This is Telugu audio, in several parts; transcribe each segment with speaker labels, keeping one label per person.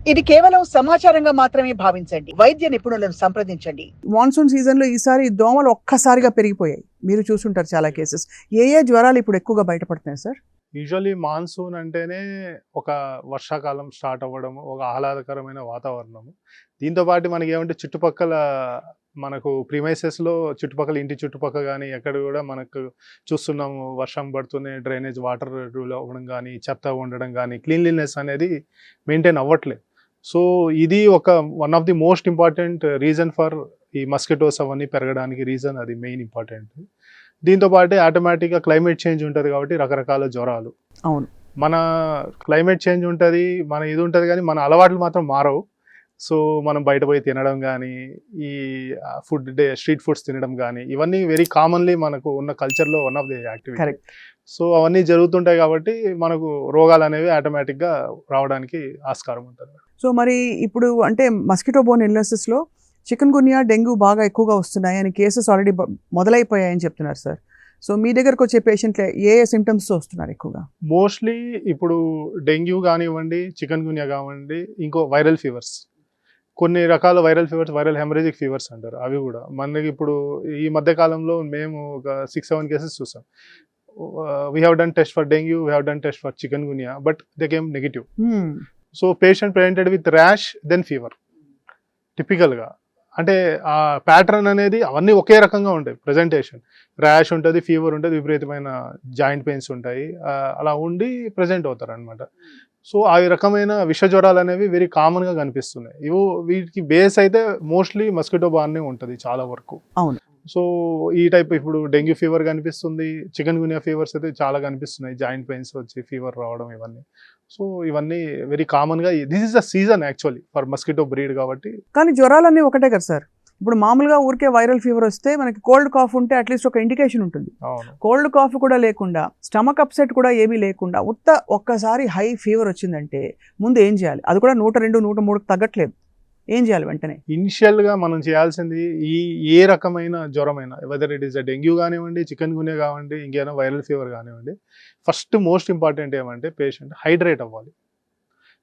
Speaker 1: ఇది కేవలం సమాచారంగా మాత్రమే భావించండి. వైద్య నిపుణులను సంప్రదించండి. మాన్సూన్ సీజన్ లో ఈసారి దోమలు ఒక్కసారిగా పెరిగిపోయాయి. మీరు చూసుంటారు చాలా కేసెస్. ఏ జ్వరాలు ఇప్పుడు ఎక్కువగా బయటపడుతున్నాయి సార్?
Speaker 2: యూజువల్లీ మాన్సూన్ అంటేనే ఒక వర్షాకాలం స్టార్ట్ అవ్వడం, ఒక ఆహ్లాదకరమైన వాతావరణము. దీంతో పాటు మనకి ఏమంటే చుట్టుపక్కల మనకు ప్రిమైసెస్‌లో చుట్టుపక్కల ఇంటి చుట్టుపక్కల గానీ, ఎక్కడ కూడా మనకు చూస్తున్నాము వర్షం పడుతూనే డ్రైనేజ్ వాటర్ రూల్ అవ్వడం గానీ, చెత్త ఉండడం గానీ, క్లీన్లీనెస్ అనేది మెయింటైన్ అవ్వట్లేదు. సో, ఇది one of the most important reason for ఈ మస్కిటోస్ అవన్నీ పెరగడానికి రీజన్ అది మెయిన్ ఇంపార్టెంట్. దీంతో పాటే ఆటోమేటిక్‌గా క్లైమేట్ చేంజ్ ఉంటది కాబట్టి రకరకాల జ్వరాలు.
Speaker 1: అవును.
Speaker 2: మన క్లైమేట్ చేంజ్ ఉంటది. మన ఇది ఉంటది గానీ, మన అలవాట్లు మాత్రం మారవు. సో, మనం బయట పోయి తినడం గానీ, ఈ స్ట్రీట్ ఫుడ్స్ తినడం గానీ, ఇవన్నీ వెరీ కామన్‌లీ మనకు ఉన్న కల్చర్‌లో one of the activity.
Speaker 1: Correct.
Speaker 2: So, అవన్నీ జరుగుతుంటాయి కాబట్టి మనకు రోగాలనేవి ఆటోమేటిక్‌గా రావడానికి ఆస్కారం ఉంటది.
Speaker 1: సో మరి ఇప్పుడు అంటే మస్కిటో బోర్న్ ఇల్నెసెస్‌లో చికెన్ గున్యా, డెంగ్యూ బాగా ఎక్కువగా వస్తున్నాయి అని కేసెస్ ఆల్రెడీ మొదలైపోయాయని చెప్తున్నారు సార్. సో మీ దగ్గరకు వచ్చే పేషెంట్లు ఏ సింటమ్స్‌తో వస్తున్నారు ఎక్కువగా?
Speaker 2: మోస్ట్‌లీ ఇప్పుడు డెంగ్యూ గానివ్వండి, చికెన్ గున్యా కానివ్వండి, ఇంకో వైరల్ ఫీవర్స్. కొన్ని రకాల viral fevers, viral haemorrhagic fevers అంటారు. అవి కూడా మనకి ఇప్పుడు ఈ మధ్య కాలంలో మేము ఒక 6, 7 కేసెస్ చూసాం. We have done test for dengue, we have done test for chikungunya, but they came negative. So patient presented with rash then fever. టిపికల్‌గా అంటే ఆ ప్యాటర్న్ అనేది అవన్నీ ఒకే రకంగా ఉంటాయి. ప్రెజెంటేషన్ ర్యాష్ ఉంటుంది, ఫీవర్ ఉంటుంది, విపరీతమైన జాయింట్ పెయిన్స్ ఉంటాయి. అలా ఉండి ప్రెజెంట్ అవుతారనమాట. సో ఆ రకమైన విష జ్వరాలు అనేవి వెరీ కామన్‌గా కనిపిస్తున్నాయి. వీటికి బేస్ అయితే మోస్ట్లీ మస్కిటో బార్నే ఉంటుంది చాలా వరకు.
Speaker 1: అవును.
Speaker 2: సో ఈ టైప్ ఇప్పుడు డెంగ్యూ ఫీవర్ కనిపిస్తుంది, చికెన్ గున్యా ఫీవర్స్ అయితే చాలా కనిపిస్తున్నాయి. జాయింట్ పెయిన్స్ వచ్చి ఫీవర్ రావడం ఇవన్నీ. సో ఇవన్నీ వెరీ కామన్‌గా this is the season actually for mosquito breed కాబట్టి.
Speaker 1: కానీ జ్వరాలన్నీ ఒకటే కదా సార్. ఇప్పుడు మామూలుగా ఊరికే వైరల్ ఫీవర్ వస్తే మనకి కోల్డ్ కాఫ్ ఉంటే అట్లీస్ట్ ఒక ఇండికేషన్ ఉంటుంది.
Speaker 2: అవును.
Speaker 1: కోల్డ్ కాఫ్ కూడా లేకుండా, స్టమక్ అప్సెట్ కూడా ఏమీ లేకుండా ఒక్కసారి హై ఫీవర్ వచ్చిందంటే ముందు ఏం చేయాలి? అది కూడా 102, 103కి తగ్గట్లేదు. ఏం చేయాలి వెంటనే?
Speaker 2: ఇనిషియల్‌గా మనం చేయాల్సింది ఏ రకమైన జ్వరమైనా, వెదర్ ఇట్ ఈస్ డెంగ్యూ కానివ్వండి, చికెన్ గున్యా కానివ్వండి, ఇంకేమైనా వైరల్ ఫీవర్ కానివ్వండి, ఫస్ట్ మోస్ట్ ఇంపార్టెంట్ ఏమంటే పేషెంట్ హైడ్రేట్ అవ్వాలి.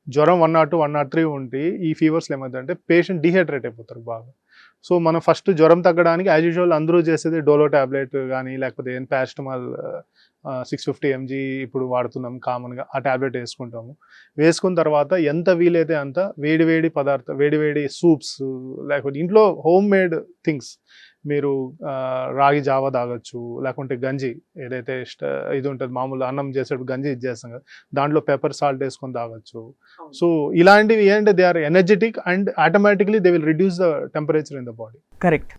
Speaker 2: జ్వరం 102, 103 ఉంటే ఈ ఫీవర్స్‌లో ఏమవుతుందంటే పేషెంట్ డీహైడ్రేట్ అయిపోతారు బాగా. సో మనం ఫస్ట్ జ్వరం తగ్గడానికి యాజ్ యూజువల్ అందరూ చేసేది డోలో టాబ్లెట్ కానీ, లేకపోతే పారాసిటమాల్ 650 mg ఇప్పుడు వాడుతున్నాం కామన్‌గా. ఆ టాబ్లెట్ వేసుకుంటాము. వేసుకున్న తర్వాత ఎంత వీలైతే అంత వేడి సూప్స్, లేకపోతే ఇంట్లో హోమ్ మేడ్ థింగ్స్ మీరు రాగి జావ తాగొచ్చు, లేకుంటే గంజి ఏదైతే ఇది ఉంటుంది మామూలు అన్నం చేసేటప్పుడు గంజి ఇది చేస్తాం కదా, దాంట్లో పెప్పర్ సాల్ట్ వేసుకొని తాగొచ్చు. సో ఇలాంటివి ఏంటంటే they are energetic and automatically they will reduce the temperature in the body.
Speaker 1: Correct.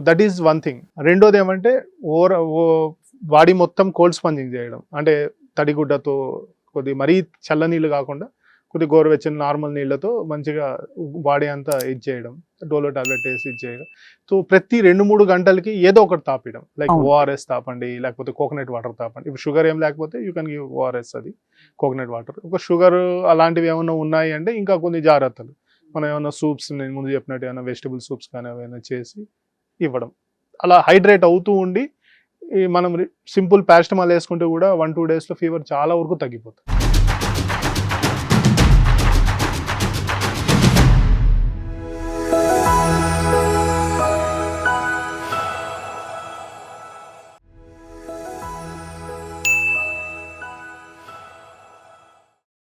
Speaker 2: That is one thing. రెండోది ఏమంటే బాడీ మొత్తం కోల్డ్ స్పంజింగ్ చేయడం, అంటే తడిగుడ్డతో కొద్ది మరీ చల్ల నీళ్ళు కాకుండా కొద్ది గోరువెచ్చని నార్మల్ నీళ్ళతో మంచిగా బాడీ అంతా ఇది చేయడం, డోలో టాబ్లెట్ వేసి ఇది చేయడం. సో ప్రతి 2-3 గంటలకి ఏదో ఒకటి తాపడం, లైక్ ఓఆర్ఎస్ తాపండి, లేకపోతే కోకోనట్ వాటర్ తాపండి. ఇప్పుడు షుగర్ ఏం లేకపోతే యూ కెన్ గివ్ ఓఆర్ఎస్, అది కోకోనట్ వాటర్. ఒక షుగర్ అలాంటివి ఏమైనా ఉన్నాయి అంటే ఇంకా కొన్ని జాగ్రత్తలు, మనం ఏమైనా సూప్స్, నేను ముందు చెప్పినట్టు ఏమైనా వెజిటబుల్ సూప్స్ కానీ ఏమైనా చేసి ఇవ్వడం. అలా హైడ్రేట్ అవుతూ ఉండి మనం సింపుల్ పారాసిటమాల్ వేసుకుంటే కూడా 1-2 డేస్లో ఫీవర్ చాలా వరకు తగ్గిపోతుంది.